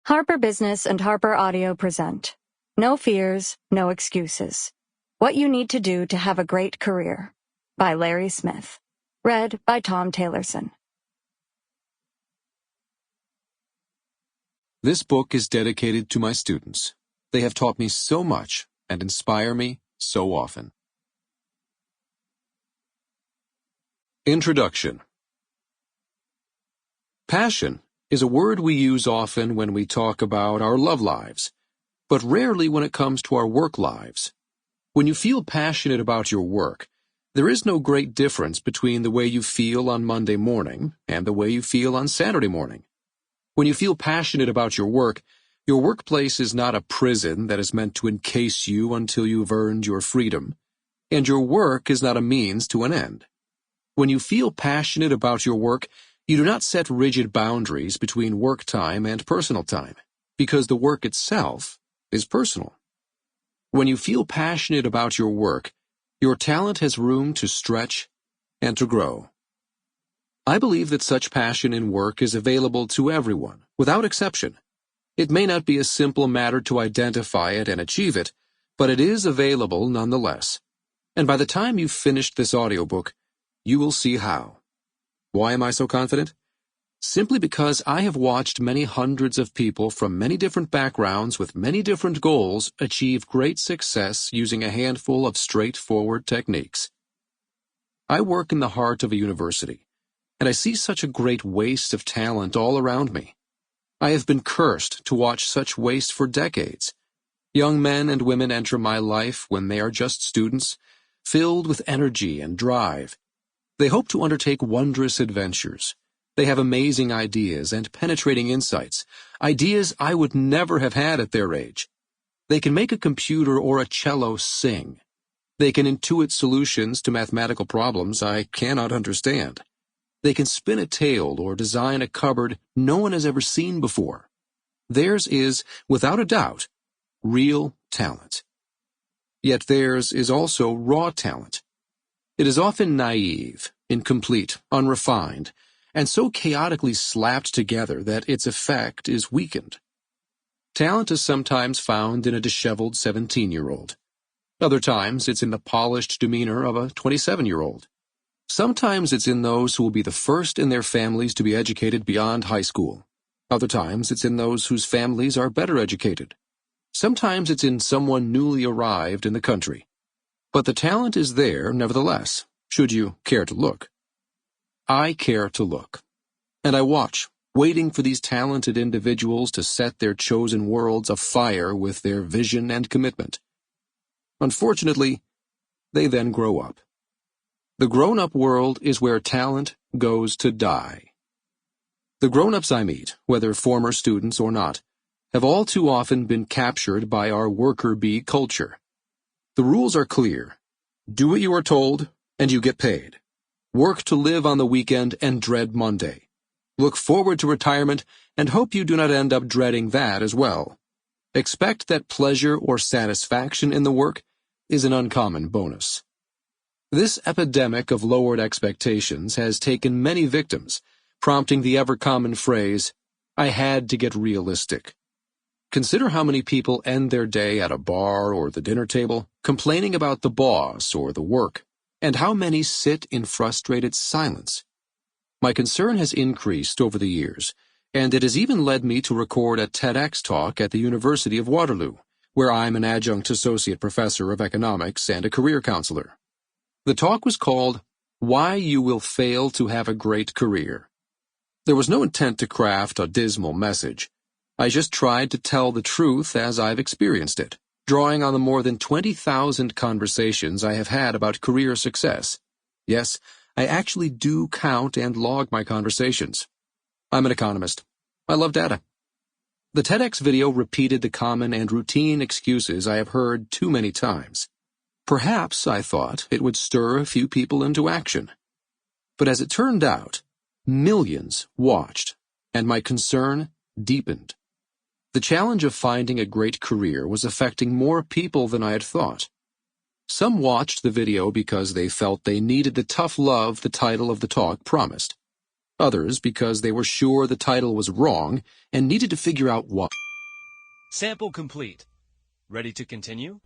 Harper Business and Harper Audio present No Fears, No Excuses. What You Need to Do to Have a Great Career by Larry Smith. Read by Tom Taylorson. This book is dedicated to my students. They have taught me so much and inspire me so often. Introduction. Passion is a word we use often when we talk about our love lives, but rarely when it comes to our work lives. When you feel passionate about your work, there is no great difference between the way you feel on Monday morning and the way you feel on Saturday morning. When you feel passionate about your workplace is not a prison that is meant to encase you until you've earned your freedom, and your work is not a means to an end. When you feel passionate about your work, you do not set rigid boundaries between work time and personal time, because the work itself is personal. When you feel passionate about your work, your talent has room to stretch and to grow. I believe that such passion in work is available to everyone, without exception. It may not be a simple matter to identify it and achieve it, but it is available nonetheless. And by the time you've finished this audiobook, you will see how. Why am I so confident? Simply because I have watched many hundreds of people from many different backgrounds with many different goals achieve great success using a handful of straightforward techniques. I work in the heart of a university, and I see such a great waste of talent all around me. I have been cursed to watch such waste for decades. Young men and women enter my life when they are just students, filled with energy and drive. They hope to undertake wondrous adventures. They have amazing ideas and penetrating insights, ideas I would never have had at their age. They can make a computer or a cello sing. They can intuit solutions to mathematical problems I cannot understand. They can spin a tale or design a cupboard no one has ever seen before. Theirs is, without a doubt, real talent. Yet theirs is also raw talent. It is often naive, incomplete, unrefined, and so chaotically slapped together that its effect is weakened. Talent is sometimes found in a disheveled 17-year-old. Other times it's in the polished demeanor of a 27-year-old. Sometimes it's in those who will be the first in their families to be educated beyond high school. Other times it's in those whose families are better educated. Sometimes it's in someone newly arrived in the country. But the talent is there, nevertheless, should you care to look. I care to look. And I watch, waiting for these talented individuals to set their chosen worlds afire with their vision and commitment. Unfortunately, they then grow up. The grown-up world is where talent goes to die. The grown-ups I meet, whether former students or not, have all too often been captured by our worker-bee culture. The rules are clear. Do what you are told, and you get paid. Work to live on the weekend and dread Monday. Look forward to retirement and hope you do not end up dreading that as well. Expect that pleasure or satisfaction in the work is an uncommon bonus. This epidemic of lowered expectations has taken many victims, prompting the ever-common phrase, "I had to get realistic." Consider how many people end their day at a bar or the dinner table, complaining about the boss or the work, and how many sit in frustrated silence. My concern has increased over the years, and it has even led me to record a TEDx talk at the University of Waterloo, where I'm an adjunct associate professor of economics and a career counselor. The talk was called, "Why You Will Fail to Have a Great Career." There was no intent to craft a dismal message. I just tried to tell the truth as I've experienced it, drawing on the more than 20,000 conversations I have had about career success. Yes, I actually do count and log my conversations. I'm an economist. I love data. The TEDx video repeated the common and routine excuses I have heard too many times. Perhaps, I thought, it would stir a few people into action. But as it turned out, millions watched, and my concern deepened. The challenge of finding a great career was affecting more people than I had thought. Some watched the video because they felt they needed the tough love the title of the talk promised. others because they were sure the title was wrong and needed to figure out why. Sample complete. Ready to continue?